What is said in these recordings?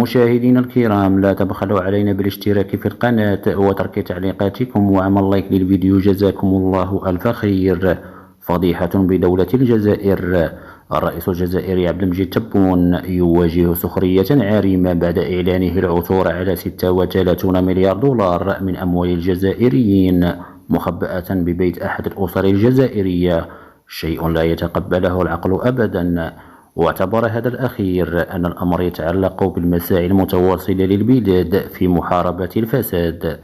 مشاهدينا الكرام، لا تبخلوا علينا بالاشتراك في القناة وترك تعليقاتكم وعمل لايك للفيديو، جزاكم الله ألف خير. فضيحة بدولة الجزائر. الرئيس الجزائري عبد المجيد تبون يواجه سخرية عارمة بعد إعلانه العثور على 36 مليار دولار من أموال الجزائريين مخبأة ببيت أحد الأسر الجزائرية، شيء لا يتقبله العقل أبدا. واعتبر هذا الأخير أن الأمر يتعلق بالمساعي المتواصلة للبلاد في محاربة الفساد.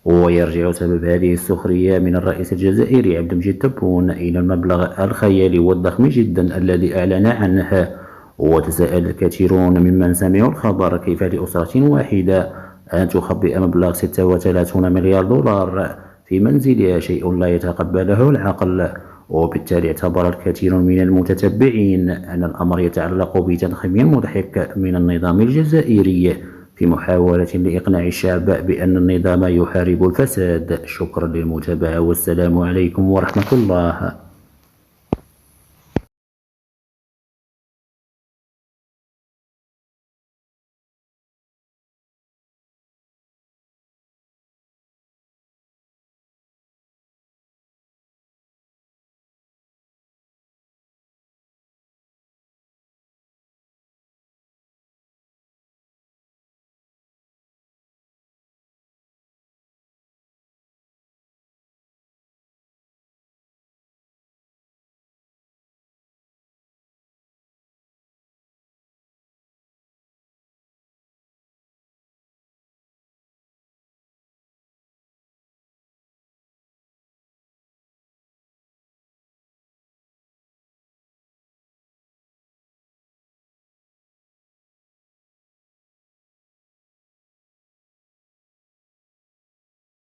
ويرجع سبب هذه السخرية من الرئيس الجزائري عبد المجيد تبون إلى المبلغ الخيالي والضخم جدا الذي أعلن عنه. وتساءل الكثيرون ممن سمعوا الخبر كيف لأسرة واحدة أن تخبئ مبلغ 36 مليار دولار في منزلها، شيء لا يتقبله العقل. وبالتالي اعتبر الكثير من المتتبعين أن الأمر يتعلق بتضخيم مضحك من النظام الجزائري في محاولة لإقناع الشعب بأن النظام يحارب الفساد. شكرا للمتابعة والسلام عليكم ورحمة الله.